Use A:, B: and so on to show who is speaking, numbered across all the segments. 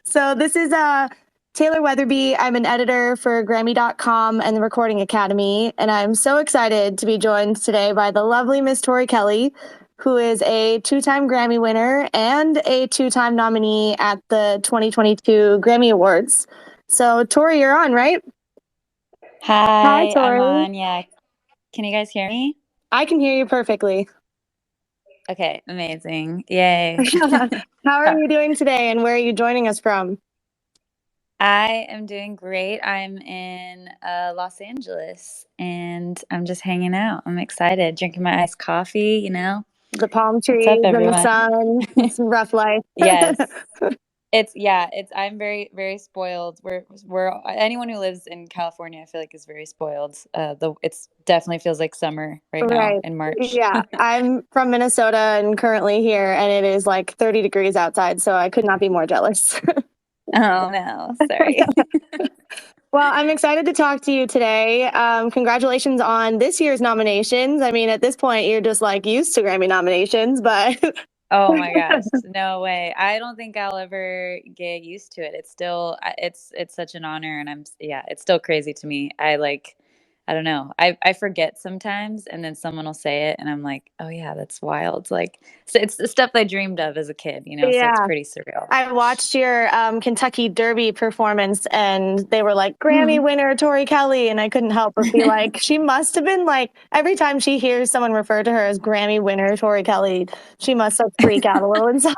A: So this is Taylor Weatherby. I'm an editor for Grammy.com and the Recording Academy, and I'm so excited to be joined today by the lovely Miss Tori Kelly, who is a two-time Grammy winner and a two-time nominee at the 2022 Grammy Awards. So Tori, you're on, right? Hi,
B: Hi, I'm
A: Tori.
B: on. Yeah. Can you guys hear me?
A: I can hear you perfectly.
B: Okay, amazing. Yay.
A: How are you doing today, and where are you joining us from?
B: I am doing great. I'm in Los Angeles and I'm just hanging out. I'm excited, drinking my iced coffee.
A: The palm
B: What's up,
A: trees and the
B: everyone?
A: sun. It's a rough life.
B: Yes. It's I'm very, very spoiled. We're anyone who lives in California, I feel like is very spoiled. It's definitely feels like summer right now
A: Right.
B: in March.
A: Yeah. I'm from Minnesota and currently here, and it is like 30 degrees outside, so I could not be more jealous.
B: Oh no, sorry.
A: Well, I'm excited to talk to you today. Congratulations on this year's nominations. I mean, at this point, you're just like used to Grammy nominations, but
B: Oh my gosh, no way. I don't think I'll ever get used to it. It's still it's such an honor and yeah, it's still crazy to me. I don't know. I forget sometimes and then someone will say it and I'm like, "Oh yeah, that's wild." Like so it's the stuff I dreamed of as a kid, so it's
A: yeah.
B: pretty surreal.
A: I watched your Kentucky Derby performance, and they were like Grammy
B: Mhm.
A: winner Tori Kelly, and I couldn't help but be like, she must have been like every time she hears someone refer to her as Grammy winner Tori Kelly, she must like freak out a little inside.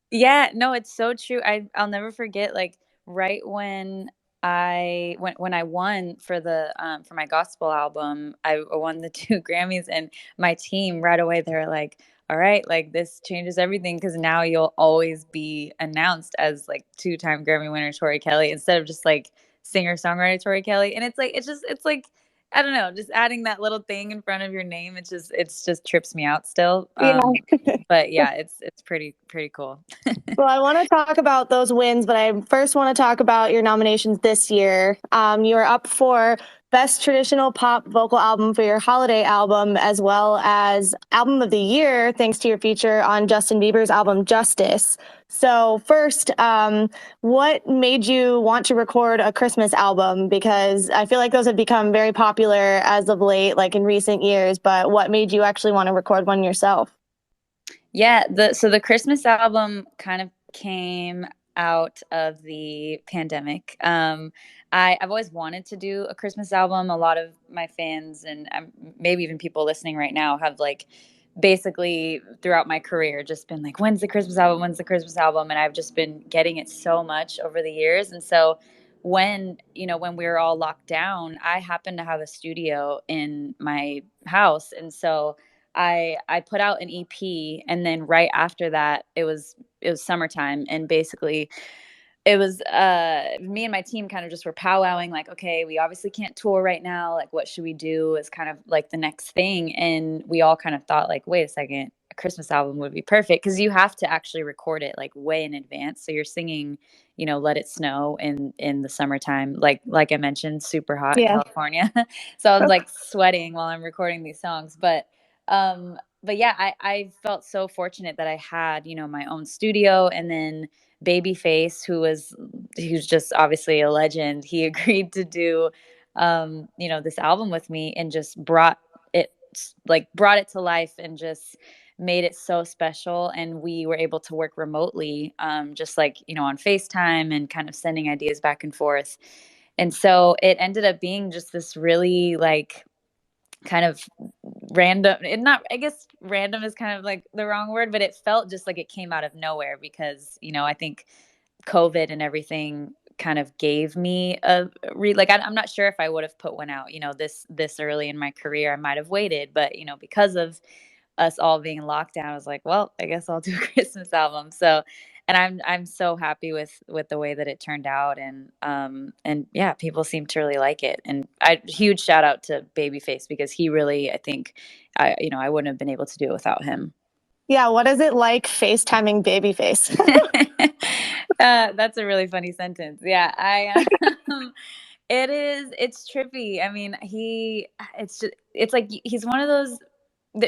B: Yeah, no, it's so true. I'll never forget like right when I won for the for my gospel album, I won the two Grammys and my team right away they were like, "All right, like this changes everything because now you'll always be announced as like two-time Grammy winner Tori Kelly instead of just like singer-songwriter Tori Kelly." And it's like I don't know, just adding that little thing in front of your name, it's just trips me out still.
A: Yeah.
B: But yeah, it's pretty cool.
A: Well, I want to talk about those wins, but I first want to talk about your nominations this year. You were up for Best Traditional Pop Vocal Album for your holiday album, as well as Album of the Year, thanks to your feature on Justin Bieber's album Justice. So, first, what made you want to record a Christmas album? Because I feel like those have become very popular as of late, like in recent years, but what made you actually want to record one yourself?
B: Yeah, the Christmas album kind of came out of the pandemic. I've always wanted to do a Christmas album. A lot of my fans and maybe even people listening right now have like basically throughout my career just been like, "When's the Christmas album? When's the Christmas album?" And I've just been getting it so much over the years. And so when we were all locked down, I happened to have a studio in my house, and so I put out an EP and then right after that it was summertime and basically it was me and my team kind of just were powwowing like, okay, we obviously can't tour right now, like what should we do is kind of like the next thing, and we all kind of thought like, wait a second, a Christmas album would be perfect because you have to actually record it like way in advance, so you're singing Let It Snow in the summertime, like I mentioned, super hot in
A: Yeah.
B: California. So I'm like sweating while I'm recording these songs, but yeah, I felt so fortunate that I had my own studio, and then Babyface, who's just obviously a legend, he agreed to do this album with me and just it brought it to life and just made it so special, and we were able to work remotely, just like on FaceTime and kind of sending ideas back and forth. And so it ended up being just this really like kind of random, and not, I guess random is kind of like the wrong word, but it felt just like it came out of nowhere because I think COVID and everything kind of gave me I'm not sure if I would have put one out this early in my career. I might have waited, but because of us all being in lockdown, I was like, well, I guess I'll do a Christmas album. So, and I'm so happy with the way that it turned out, and yeah, people seem to really like it. And huge shout out to Babyface because he really, I think, I wouldn't have been able to do it without him.
A: Yeah. What is it like FaceTiming Babyface?
B: That's a really funny sentence. Yeah, it's trippy. I mean, it's like he's one of those.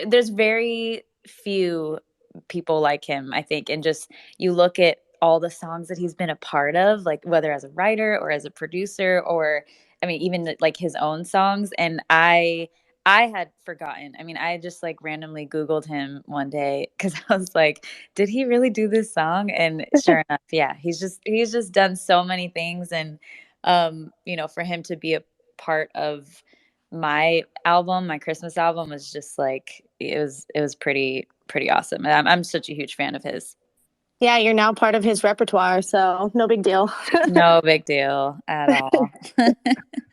B: There's very few people like him, I think, and just you look at all the songs that he's been a part of, like whether as a writer or as a producer, or I mean even like his own songs. And I had forgotten. I mean, I just like randomly Googled him one day because I was like, did he really do this song? And sure enough, yeah, he's just done so many things. And for him to be a part of my album, my Christmas album, was just like it was pretty awesome. And I'm such a huge fan of his.
A: Yeah, you're now part of his repertoire, so no big deal.
B: No big deal at all.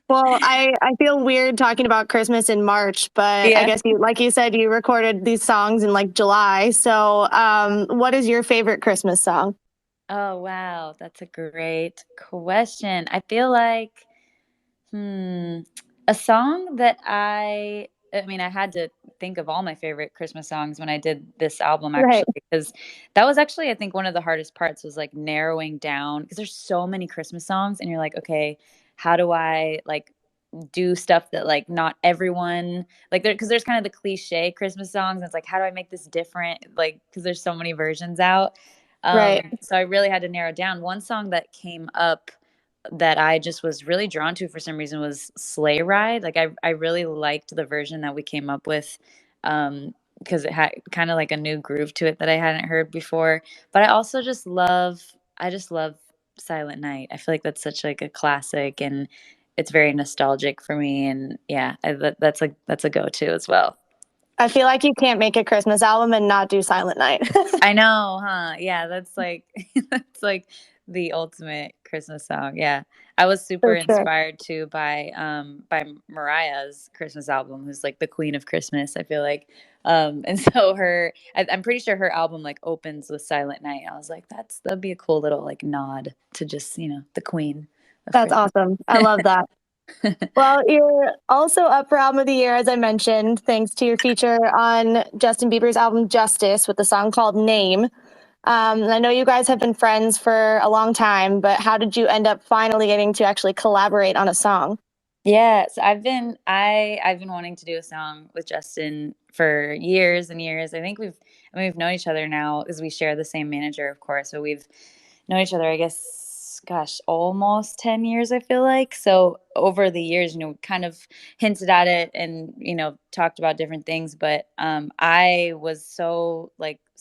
A: Well, I feel weird talking about Christmas in March, but I
B: Yeah.
A: guess you, like you said, you recorded these songs in like July. So, what is your favorite Christmas song?
B: Oh wow, that's a great question. I feel like a song that I mean, I had to think of all my favorite Christmas songs when I did this album
A: Right,
B: actually, because that was actually I think one of the hardest parts was like narrowing down because there's so many Christmas songs and you're like, okay, how do I like do stuff that like not everyone like there because there's kind of the cliche Christmas songs and it's like how do I make this different like because there's so many versions out.
A: right.
B: So I really had to narrow down. One song that came up that I just was really drawn to for some reason was Sleigh Ride. Like I really liked the version that we came up with because it had kind of like a new groove to it that I hadn't heard before. But I just love Silent Night. I feel like that's such like a classic and it's very nostalgic for me and yeah, that's a go-to as well.
A: I feel like you can't make a Christmas album and not do Silent Night.
B: I know, huh? Yeah, that's like that's like the ultimate Christmas song. Yeah. I was super
A: For sure.
B: inspired too by Mariah's Christmas album, who's like the queen of Christmas, I feel like. And so I'm pretty sure her album like opens with Silent Night. I was like, that'd be a cool little like nod to just, the queen of
A: That's
B: Christmas.
A: awesome. I love that. Well, you're also up for Album of the Year, as I mentioned, thanks to your feature on Justin Bieber's album Justice with the song called Name. And I know you guys have been friends for a long time, but how did you end up finally getting to actually collaborate on a song?
B: Yeah, so I've been wanting to do a song with Justin for years and years. I mean, we've known each other now because we share the same manager, of course. So we've known each other, I guess, gosh, almost 10 years, I feel like. So over the years, kind of hinted at it and, talked about different things. But I was so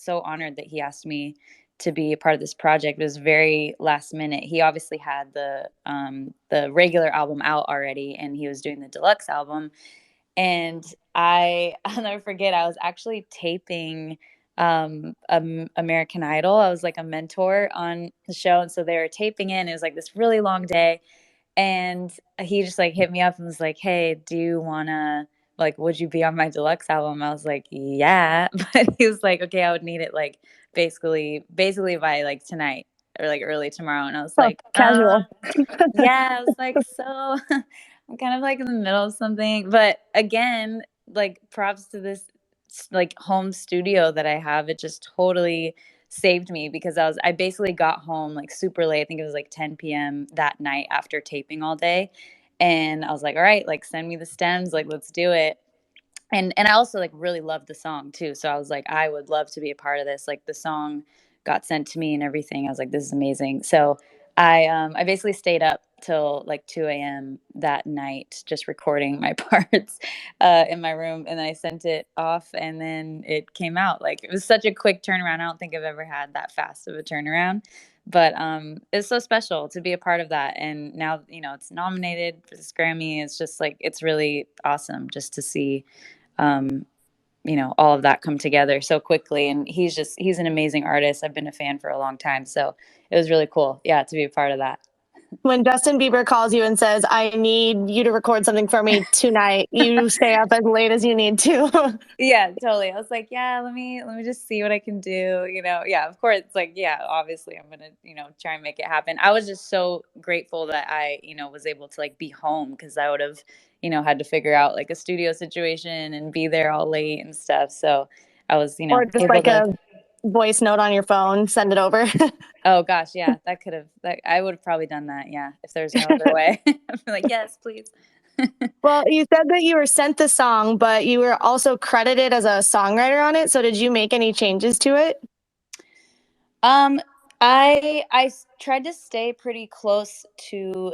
B: honored that he asked me to be a part of this project. It was very last minute. He obviously had the regular album out already, and he was doing the deluxe album. And I'll never forget. I was actually taping American Idol. I was like a mentor on the show, and so they were taping in. It was like this really long day, and he just like hit me up and was like, "Hey, do you wanna like would you be on my deluxe album?" I was like, "Yeah." But he was like, "Okay, I would need it like basically by like tonight or like early tomorrow." And I was
A: Oh,
B: like,
A: casual.
B: yeah, I was like, so I'm kind of like in the middle of something." But again, like props to this like home studio that I have. It just totally saved me because I basically got home like super late. I think it was like 10 p.m. that night after taping all day. And I was like, all right, like send me the stems, like let's do it. And I also like really loved the song too. So I was like, I would love to be a part of this. Like the song got sent to me and everything. I was like, this is amazing. So I basically stayed up till like 2 a.m. that night just recording my parts in my room, and then I sent it off and then it came out. Like it was such a quick turnaround. I don't think I've ever had that fast of a turnaround. But it's so special to be a part of that. And now, it's nominated for this Grammy. It's just like it's really awesome just to see um, all of that come together so quickly. And he's an amazing artist. I've been a fan for a long time. So it was really cool. Yeah, to be a part of that.
A: When Justin Bieber calls you and says, I need you to record something for me tonight, you stay up as late as you need to.
B: Yeah, totally. I was like, yeah, let me just see what I can do. Yeah, of course. It's like, yeah, obviously I'm gonna, try and make it happen. I was just so grateful that I, was able to like be home because I would have, had to figure out like a studio situation and be there all late and stuff. So I was,
A: Or just
B: able
A: like
B: to.
A: a voice note on your phone, send it over.
B: Oh gosh, yeah, that I would have probably done that. Yeah, if there's no other way, I'd be like, yes, please.
A: Well, you said that you were sent the song, but you were also credited as a songwriter on it. So did you make any changes to it?
B: Um, Tried to stay pretty close to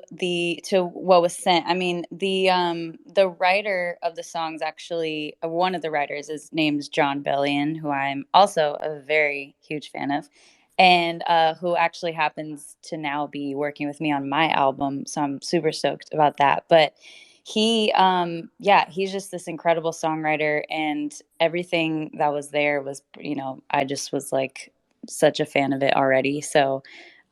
B: what was sent. I mean, the writer of the songs, actually, one of the writers is named John Bellion, who I'm also a very huge fan of, and who actually happens to now be working with me on my album. So I'm super stoked about that. But yeah, he's just this incredible songwriter, and everything that was there was, I just was like such a fan of it already. So,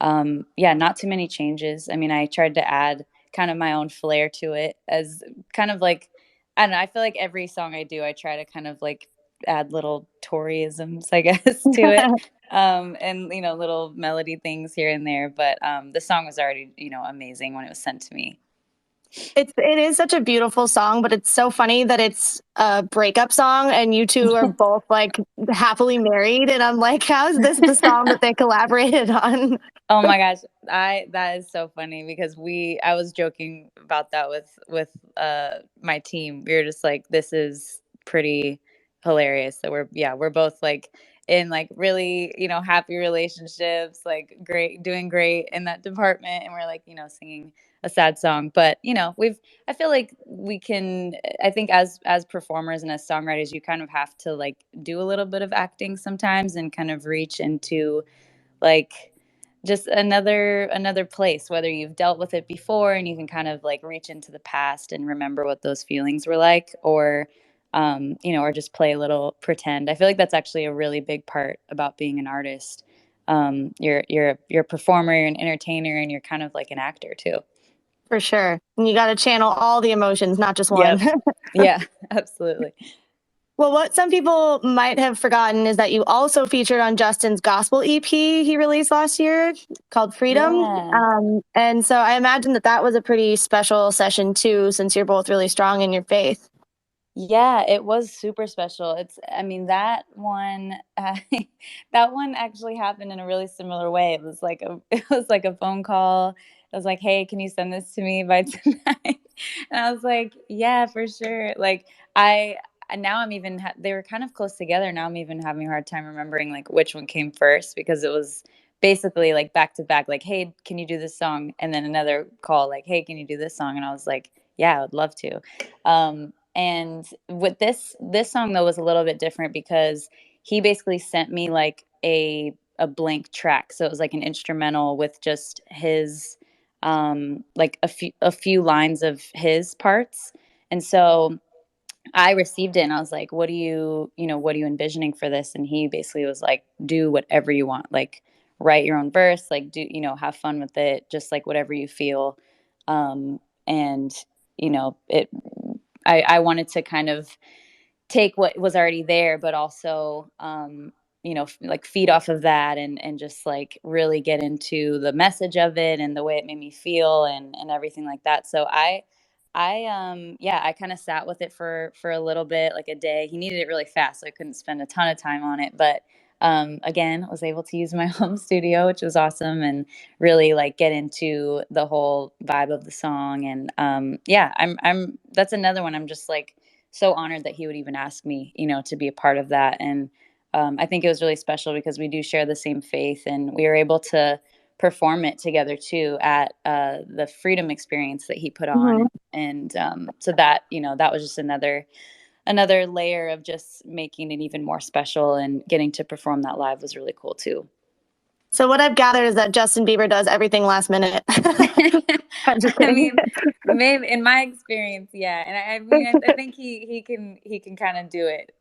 B: yeah, not too many changes. I mean, I tried to add kind of my own flair to it, as kind of like, I don't know, I feel like every song I do, I try to kind of like add little Toryisms, I guess, to it. And little melody things here and there. But the song was already, amazing when it was sent to me.
A: It is such a beautiful song, but it's so funny that it's a breakup song and you two are both like happily married. And I'm like, how is this the song that they collaborated on?
B: Oh my gosh, I that is so funny because I was joking about that with my team. We were just like, this is pretty hilarious that we're both like in like really, happy relationships, like great, doing great in that department, and we're like, singing a sad song. But, I feel like we can, I think as performers and as songwriters, you kind of have to like do a little bit of acting sometimes and kind of reach into like just another place, whether you've dealt with it before and you can kind of like reach into the past and remember what those feelings were like, or or just play a little pretend. I feel like that's actually a really big part about being an artist. You're a performer, you're an entertainer, and you're kind of like an actor too.
A: For sure. And you got to channel all the emotions, not just one.
B: Yep. Yeah, absolutely.
A: Well, what some people might have forgotten is that you also featured on Justin's gospel EP he released last year called Freedom.
B: Yeah.
A: And so I imagine that that was a pretty special session too, since you're both really strong in your faith.
B: Yeah, it was super special. I mean, that one, that one actually happened in a really similar way. It was like a phone call. I was like, "Hey, can you send this to me by tonight?" And I was like, "Yeah, for sure." Like, I and now I'm even they were kind of close together. Now I'm even having a hard time remembering like which one came first, because it was basically like back to back. Like, "Hey, can you do this song?" And then another call, like, "Hey, can you do this song?" And I was like, "Yeah, I would love to." And with this song though was a little bit different because he basically sent me like a blank track. So it was like an instrumental with just his like a few lines of his parts. And so I received it and I was like, what are you envisioning for this? And he basically was like, do whatever you want. Like, write your own verse, like, have fun with it, just like whatever you feel. And it I wanted to kind of take what was already there, but also, like feed off of that, and just like really get into the message of it and the way it made me feel, and everything like that. So yeah, I kind of sat with it for a little bit, like a day. He needed it really fast, so I couldn't spend a ton of time on it. But again, was able to use my home studio, which was awesome, and really like get into the whole vibe of the song. And yeah, I'm that's another one. I'm just like so honored that he would even ask me, to be a part of that. And I think it was really special because we do share the same faith, and we were able to perform it together too at the Freedom Experience that he put on.
A: Mhm.
B: And so that, that was just another layer of just making it even more special, and getting to perform that live was really cool too.
A: So what I've gathered is that Justin Bieber does everything last minute. I'm just
B: I
A: kidding.
B: mean, maybe in my experience, yeah. And I mean, I think he can kind of do it.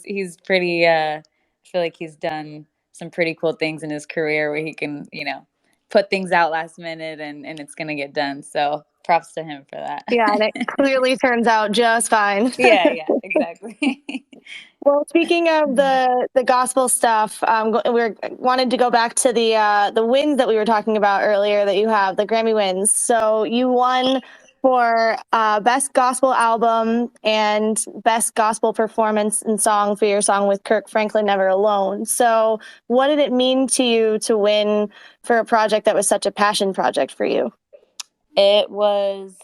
B: He's pretty. I feel like he's done some pretty cool things in his career where he can, put things out last minute, and it's gonna get done. So props to him for that.
A: Yeah, and it clearly turns out just fine.
B: Yeah, yeah, exactly.
A: Well, speaking of the gospel stuff, we're wanted to go back to the wins that we were talking about earlier that you have, the Grammy wins. So you won for best gospel album and best gospel performance and song for your song with Kirk Franklin, "Never Alone." So what did it mean to you to win for a project that was such a passion project for you?
B: It was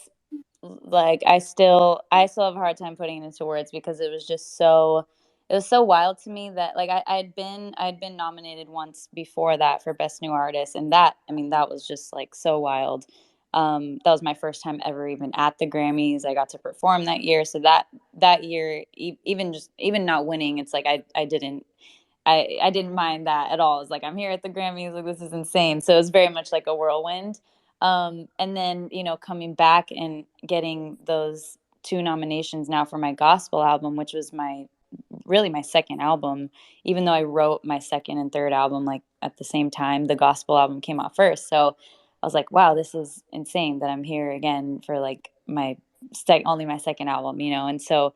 B: like I still have a hard time putting it into words because it was just so it was so wild to me that like I'd been nominated once before that for Best New Artist, and that, I mean, that was just like so wild. That was my first time ever even at the Grammys. I got to perform that year, so that year, even not winning, it's like I didn't mind that at all. It's like, I'm here at the Grammys, like this is insane. So it was very much like a whirlwind. And then, coming back and getting those two nominations now for my gospel album, which was my second album. Even though I wrote my second and third album like at the same time, the gospel album came out first. So I was like, wow, this is insane that I'm here again for like only my second album, and so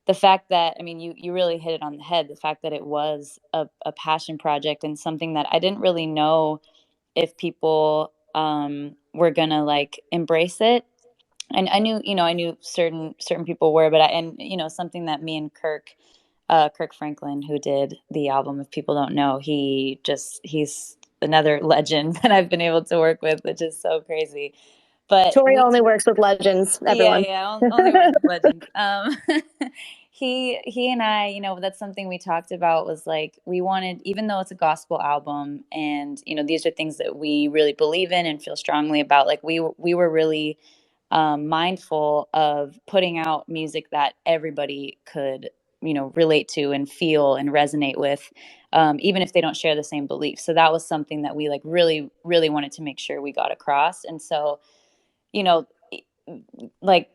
B: the fact that, I mean, you really hit it on the head, the fact that it was a passion project and something that I didn't really know if people were gonna like embrace it. And I knew certain people were, but something that me and Kirk Franklin, who did the album, if people don't know, he's another legend that I've been able to work with, which is so crazy. But
A: Tori only works with legends,
B: yeah,
A: everyone.
B: yeah, only works with legends. He and I, that's something we talked about, was like, we wanted, even though it's a gospel album, and these are things that we really believe in and feel strongly about, like we were really mindful of putting out music that everybody could, relate to and feel and resonate with, even if they don't share the same beliefs. So that was something that we like really, really wanted to make sure we got across. And so, you know, like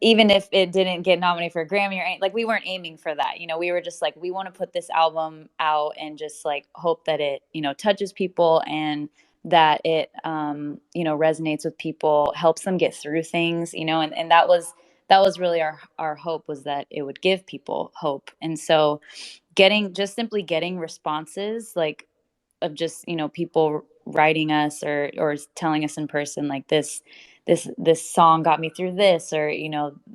B: even if it didn't get nominated for a Grammy or anything, like we weren't aiming for that. We were just like, we want to put this album out and just like hope that it, touches people, and that it, resonates with people, helps them get through things, and that was really our hope, was that it would give people hope. And so simply getting responses like of just people writing us or telling us in person like this song got me through this, or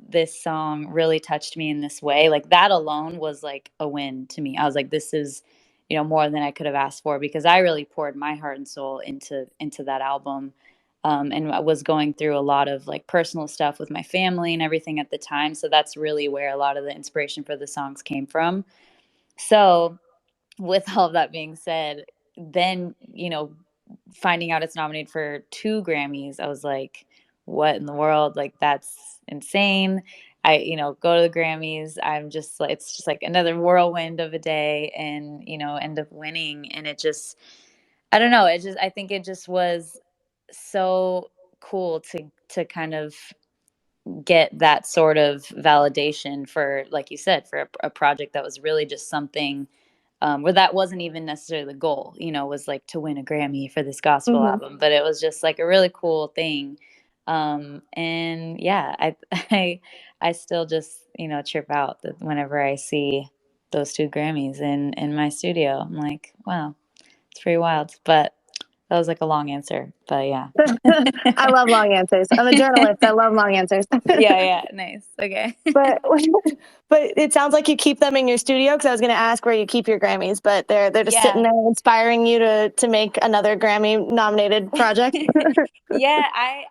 B: this song really touched me in this way, like that alone was like a win to me. I was like, this is more than I could have asked for, because I really poured my heart and soul into that album. And I was going through a lot of like personal stuff with my family and everything at the time, so that's really where a lot of the inspiration for the songs came from. So with all of that being said, then, finding out it's nominated for two Grammys, I was like, what in the world? Like, that's insane. I, go to the Grammys. I'm just like, it's just like another whirlwind of a day, and, end up winning. And it just, I don't know. I think it just was so cool to kind of get that sort of validation for, like you said, for a project that was really just something, where that wasn't even necessarily the goal, was like to win a Grammy for this gospel
A: Hmm.
B: album, but it was just like a really cool thing. And yeah, I still just, trip out that whenever I see those two Grammys in my studio. I'm like, wow, it's pretty wild. But that was like a long answer, but yeah.
A: I love long answers. I'm a journalist. I love long answers.
B: Yeah, yeah, nice. Okay.
A: But but it sounds like you keep them in your studio, because I was going to ask where you keep your Grammys, but they're just sitting
B: Yeah.
A: there inspiring you to make another Grammy nominated project.
B: Yeah,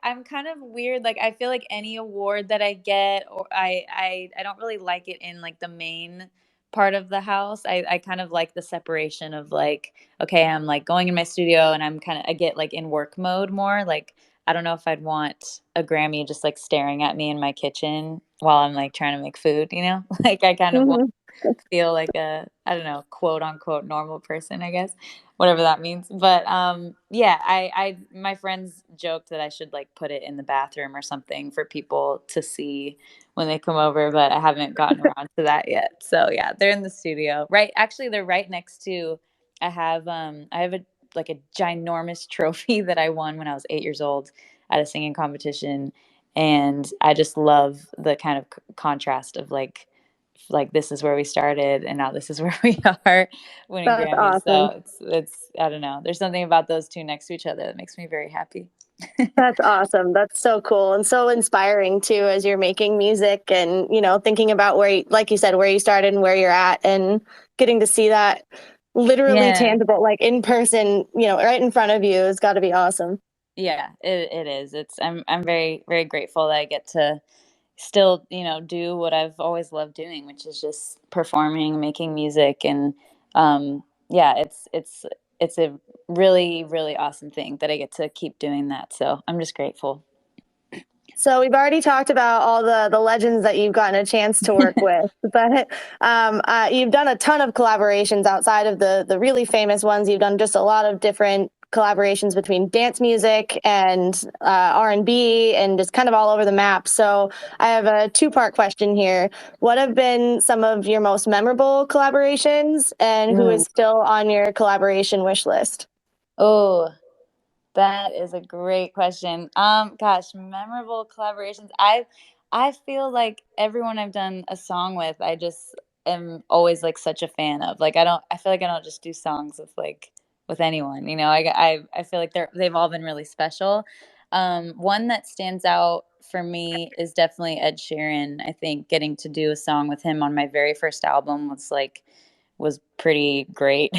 B: I'm kind of weird. Like, I feel like any award that I get, or I don't really like it in like the main part of the house. I kind of like the separation of like, okay, I'm like going in my studio and I get like in work mode more. Like, I don't know if I'd want a Grammy just like staring at me in my kitchen while I'm like trying to make food, Like, I kind of want
A: Hmm.
B: feel like a, I don't know, quote unquote normal person, I guess, whatever that means. But yeah, my friends joked that I should like put it in the bathroom or something for people to see when they come over, but I haven't gotten around to that yet. So yeah, they're in the studio. Right, actually they're right next to, I have a like a ginormous trophy that I won when I was 8 years old at a singing competition, and I just love the kind of contrast of like this is where we started and now this is where we are winning
A: That's
B: Grammys.
A: awesome.
B: So it's I don't know. There's something about those two next to each other that makes me very happy.
A: That's awesome. That's so cool and so inspiring too, as you're making music and, thinking about where, like you said, where you started and where you're at, and getting to see that literally
B: Yeah.
A: tangible, like in person, right in front of you, has got to be awesome.
B: Yeah, it is. I'm very, very grateful that I get to, still, you know, do what I've always loved doing, which is just performing, making music, and yeah, it's a really really awesome thing that I get to keep doing that. So I'm just grateful.
A: So we've already talked about all the legends that you've gotten a chance to work with, but you've done a ton of collaborations outside of the really famous ones. You've done just a lot of different collaborations between dance music and R&B and just kind of all over the map. So I have a two-part question here. What have been some of your most memorable collaborations, and who
B: Mm.
A: is still on your collaboration wish list?
B: Oh, that is a great question. Gosh, memorable collaborations. I feel like everyone I've done a song with, I just am always like such a fan of. Like I feel like I don't just do songs with anyone. You know, I feel like they've all been really special. One that stands out for me is definitely Ed Sheeran. I think getting to do a song with him on my very first album was pretty great.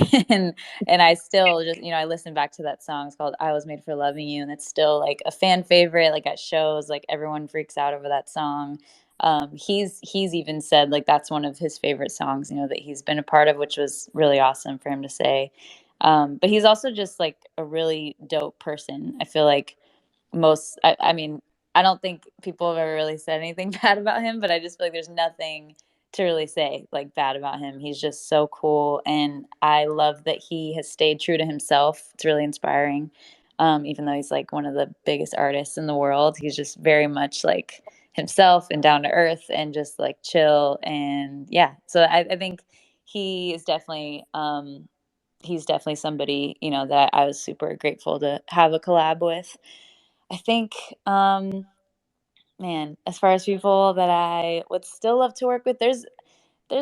B: And I still just, you know, I listen back to that song. It's called I Was Made for Loving You, and it's still like a fan favorite. Like at shows, like everyone freaks out over that song. He's even said like that's one of his favorite songs, you know, that he's been a part of, which was really awesome for him to say. But he's also just like a really dope person. I feel like I mean, I don't think people have ever really said anything bad about him, but I just feel like there's nothing to really say like bad about him. He's just so cool, and I love that he has stayed true to himself. It's really inspiring. Even though he's like one of the biggest artists in the world, he's just very much like himself and down to earth and just like chill. And yeah, so I think he is definitely he's definitely somebody, you know, that I was super grateful to have a collab with. I think, man, as far as people that I would still love to work with, there's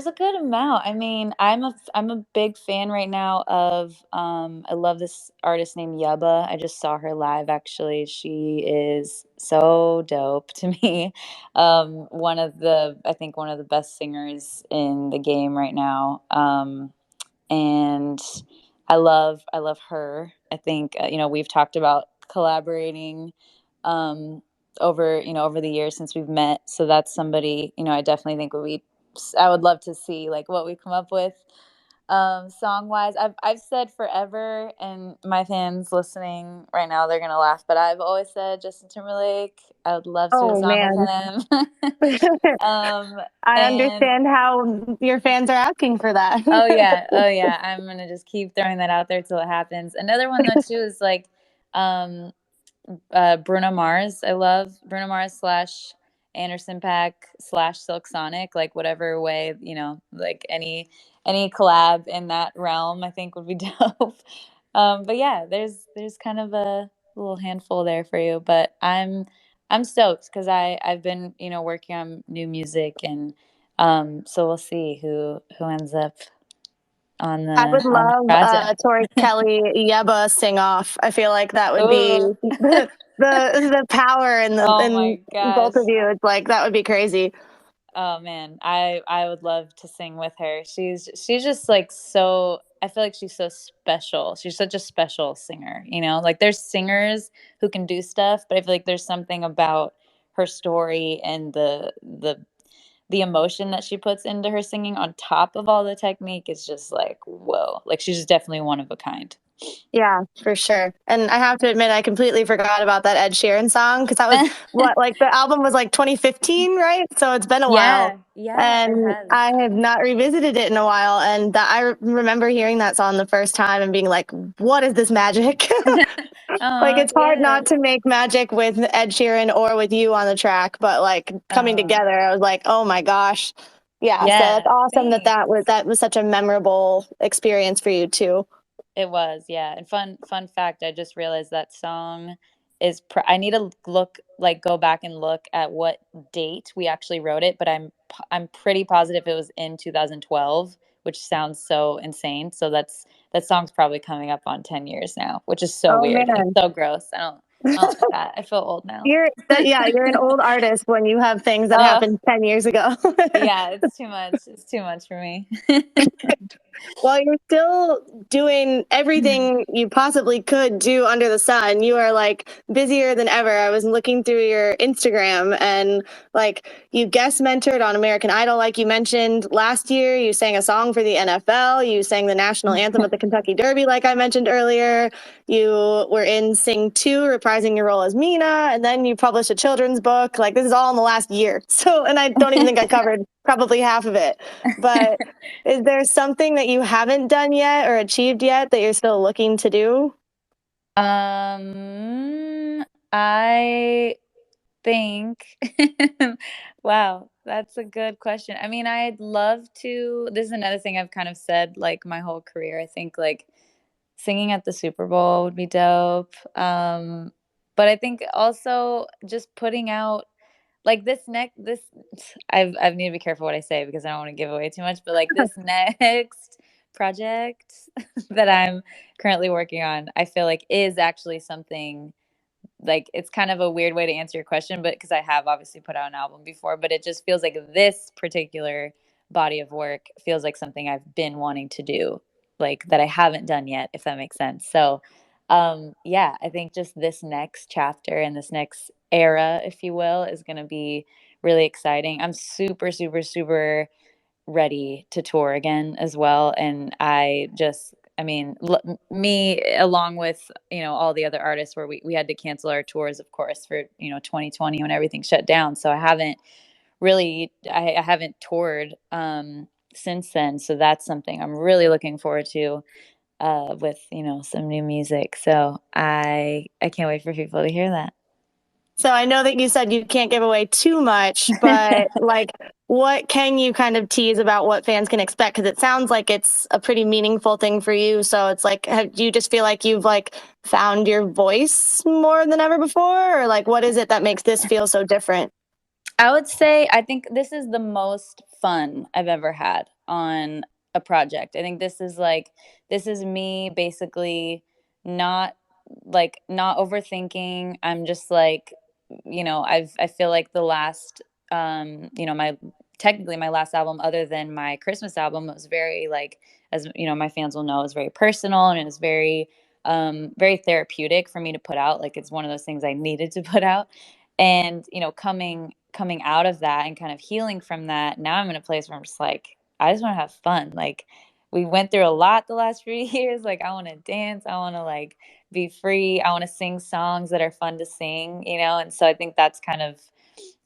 B: a good amount. I mean, I'm a big fan right now of I love this artist named Yubba. I just saw her live actually. She is so dope to me. One of the I think one of the best singers in the game right now. And I love her. I think you know, we've talked about collaborating um over, you know, over the years since we've met, so that's somebody, you know, I definitely think I would love to see like what we come up with song wise. I've said forever, and my fans listening right now, they're gonna laugh, but I've always said Justin Timberlake. I would love to do a
A: Oh
B: song with
A: man.
B: him. um
A: I
B: and
A: understand how your fans are asking for that.
B: Oh yeah, oh yeah. I'm gonna just keep throwing that out there till it happens. Another one though too is like um Bruno Mars. I love Bruno Mars slash Anderson Pack slash Silk Sonic. Like whatever way, you know, like any collab in that realm I think would be dope. But yeah, there's kind of a little handful there for you. But I'm stoked because I've been, you know, working on new music, and so we'll see who ends up
A: I would
B: on the
A: love
B: project.
A: Tori Kelly Yeba sing off. I feel like that would be
B: Ooh,
A: the power in the
B: oh
A: in
B: my gosh.
A: both of you. It's like that would be crazy.
B: Oh man, I would love to sing with her. She's just like so, I feel like she's so special. She's such a special singer, you know? Like there's singers who can do stuff, but I feel like there's something about her story and the emotion that she puts into her singing on top of all the technique is just like, whoa. Like she's definitely one of a kind.
A: Yeah, for sure. And I have to admit, I completely forgot about that Ed Sheeran song because that was what, like the album was like 2015, right? So it's been a while.
B: Yeah, yeah, it
A: And
B: has.
A: I have not revisited it in a while. And I remember hearing that song the first time and being like, what is this magic? Like
B: Oh,
A: it's hard
B: yeah.
A: not to make magic with Ed Sheeran or with you on the track, but like coming
B: Oh,
A: together, I was like, oh my gosh. Yeah, so that's
B: yeah.
A: awesome that
B: Thanks.
A: that was such a memorable experience for you too.
B: It was, yeah. And fun fact, I just realized that song I need to look like go back and look at what date we actually wrote it, but I'm pretty positive it was in 2012, which sounds so insane. So that song's probably coming up on 10 years now, which is so
A: Oh
B: weird and
A: man.
B: so gross. I don't like that. I feel old now.
A: You're an old artist when you have things that
B: Oh,
A: happened 10 years ago.
B: yeah, it's too much. It's too much for me.
A: While you're still doing everything you possibly could do under the sun, you are like busier than ever. I was looking through your Instagram and like you guest mentored on American Idol, like you mentioned last year. You sang a song for the NFL. You sang the national anthem at the Kentucky Derby, like I mentioned earlier. You were in Sing 2, reprising your role as Mina, and then you published a children's book. Like this is all in the last year. So, and I don't even think I covered probably half of it. But is there something that you haven't done yet or achieved yet that you're still looking to do?
B: I think, wow, that's a good question. I mean, I'd love to. This is another thing I've kind of said like my whole career. I think like singing at the Super Bowl would be dope. But I think also just putting out like this I've need to be careful what I say because I don't want to give away too much, but like this next project that I'm currently working on, I feel like is actually something like it's kind of a weird way to answer your question, but because I have obviously put out an album before, but it just feels like this particular body of work feels like something I've been wanting to do, like that I haven't done yet, if that makes sense. So, yeah, I think just this next chapter and this next era, if you will, is going to be really exciting. I'm super, super, super ready to tour again as well. And I mean, me along with, all the other artists where we had to cancel our tours, of course, for, 2020 when everything shut down. So I haven't toured since then. So that's something I'm really looking forward to with, some new music. So I can't wait for people to hear
A: So I know that you said you can't give away too much, but
B: that.
A: like, what can you kind of tease about what fans can expect? Because it sounds like it's a pretty meaningful thing for you. So it's like, do you just feel like you've like found your voice more than ever before, or like, what is it that makes this feel so different?
B: I would say I think this is the most fun I've ever had on a project. I think this is me basically not not overthinking. I'm just like, I feel like the last my technically my last album other than my Christmas album was very like, as my fans will know, it was very personal and it was very therapeutic for me to put out. Like it's one of those things I needed to put out. And coming out of that and kind of healing from that, now I'm in a place where I'm just like, I just want to have fun. Like we went through a lot the last few years. Like I want to dance, I want to like be free, I want to sing songs that are fun to sing, and so I think that's kind of,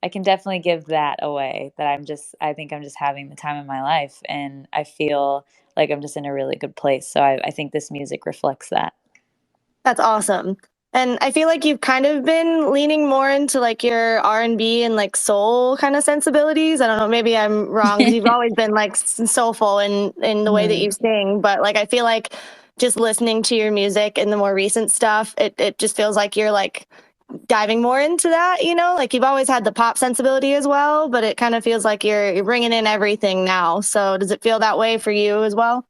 B: I can definitely give that away, that I think I'm just having the time of my life and I feel like I'm just in a really good place. So I think this music reflects that.
A: That's awesome. And I feel like you've kind of been leaning more into like your R&B and like soul kind of sensibilities. I don't know, maybe I'm wrong because you've always been like soulful in the way that
B: Mhm.
A: you sing, but like I feel like just listening to your music and the more recent stuff, it just feels like you're like diving more into that, Like you've always had the pop sensibility as well, but it kind of feels like you're bringing in everything now. So does it feel that way for you as well?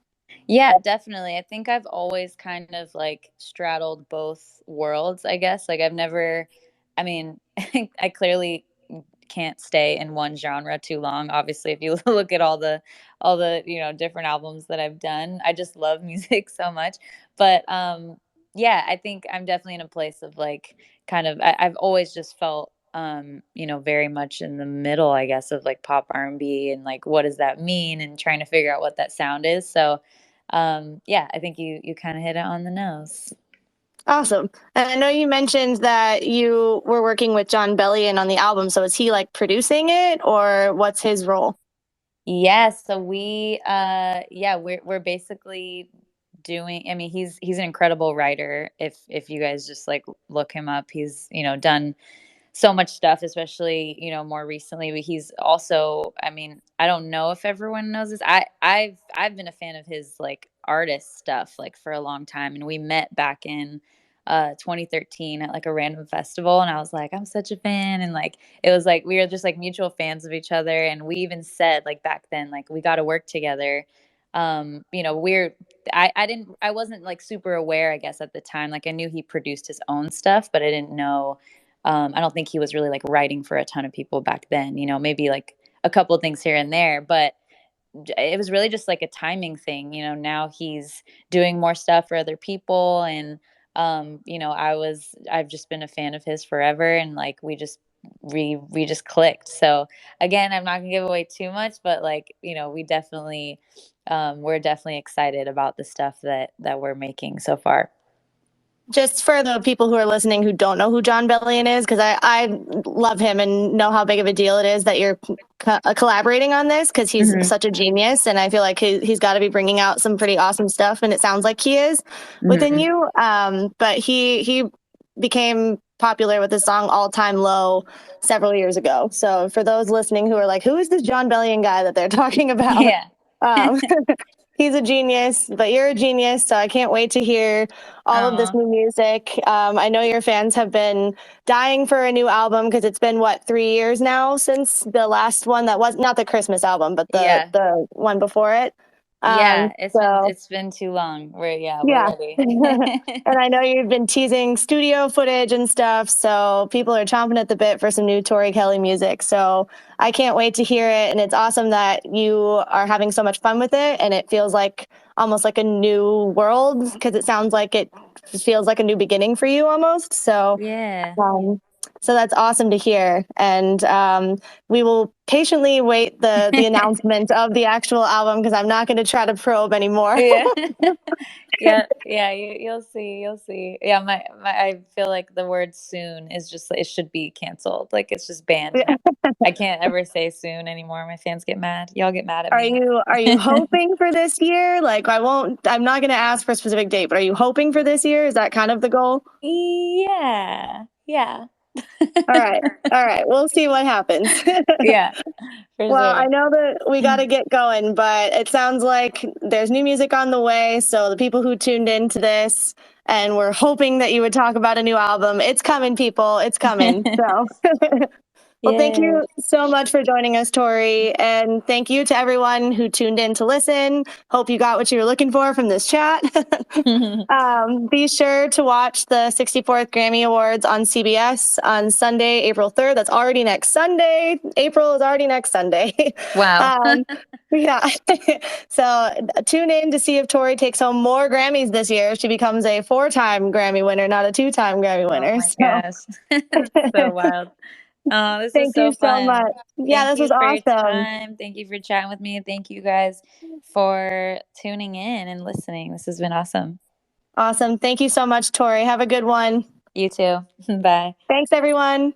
B: Yeah, definitely. I think I've always kind of like straddled both worlds, I guess. Like I've never, I mean, I clearly can't stay in one genre too long. Obviously, if you look at all the, different albums that I've done, I just love music so much. But yeah, I think I'm definitely in a place of like kind of I've always just felt very much in the middle, I guess, of like pop R&B and like what does that mean and trying to figure out what that sound is. So yeah, I think you kind of hit it on the nose.
A: Awesome. And I know you mentioned that you were working with John Bellion on the album. So is he like producing it or what's his role?
B: Yes, so yeah, we're basically doing, I mean, he's an incredible writer. If you guys just like look him up, he's, done so much stuff, especially, more recently. But he's also, I mean, I don't know if everyone knows this. I've been a fan of his like artist stuff like for a long time, and we met back in 2013 at like a random festival, and I was like, I'm such a fan, and like it was like we were just like mutual fans of each other, and we even said like back then like we got to work together. We're I wasn't like super aware, I guess, at the time. Like I knew he produced his own stuff, but I didn't know, I don't think he was really like writing for a ton of people back then, maybe like a couple things here and there. But it was really just like a timing thing. Now he's doing more stuff for other people, and I've just been a fan of his forever, and like we just clicked. So again, I'm not gonna give away too much, but like, we're definitely excited about the stuff that we're making so far.
A: Just for the people who are listening who don't know who John Bellion is, because I love him and know how big of a deal it is that you're collaborating on this, because he's
B: Mm-hmm.
A: such a genius, and I feel like he's got to be bringing out some pretty awesome stuff, and it sounds like he is within
B: Mm-hmm.
A: you. But he became popular with the song "All Time Low" several years ago. So for those listening who are like, who is this John Bellion guy that they're talking about?
B: Yeah.
A: Um, he's a genius, but you're a genius, so I can't wait to hear all of this
B: Oh,
A: new music. I know your fans have been dying for a new album, because it's been, what, 3 years now since the last one that was not the Christmas album, but
B: yeah.
A: the one before it.
B: Yeah, it's been
A: So
B: it's been too long. We're
A: yeah.
B: ready.
A: And I know you've been teasing studio footage and stuff, so people are chomping at the bit for some new Tori Kelly music. So I can't wait to hear it. And it's awesome that you are having so much fun with it. And it feels like almost like a new world, because it sounds like it feels like a new beginning for you almost.
B: Yeah.
A: Um, so that's awesome to hear. And we will patiently wait the announcement of the actual album, because I'm not going to try to probe anymore.
B: Yeah. Yeah, yeah, you'll see, you'll see. Yeah, I feel like the word soon is just, it should be canceled. Like, it's just banned now. I can't ever say soon anymore. My fans get mad. Y'all get mad at me.
A: Are you hoping for this year? Like, I'm not going to ask for a specific date, but are you hoping for this year? Is that kind of the goal?
B: Yeah. Yeah.
A: All right. All right. We'll see what happens.
B: Yeah, for
A: Well, I
B: sure.
A: know that we got to get going, but it sounds like there's new music on the way. So the people who tuned into this and we're hoping that you would talk about a new album, it's coming, people. It's coming. So well, thank
B: Yeah.
A: you so much for joining us, Tori. And thank you to everyone who tuned in to listen. Hope you got what you were looking for from this chat. Be sure to watch the 64th Grammy Awards on CBS on Sunday, April 3rd. That's already next Sunday. April is already next Sunday.
B: Wow.
A: um, yeah. So tune in to see if Tori takes home more Grammys this year. She becomes a 4-time Grammy winner, not a 2-time Grammy
B: Oh
A: winner.
B: my
A: So
B: gosh. That's so wild. Oh, this was
A: thank
B: so
A: you so
B: fun.
A: much. Yeah,
B: Thank
A: this was
B: you for your
A: awesome.
B: time. Thank you for chatting with me. Thank you guys for tuning in and listening. This has been awesome.
A: Awesome. Thank you so much, Tori. Have a good one.
B: You too. Bye.
A: Thanks, everyone.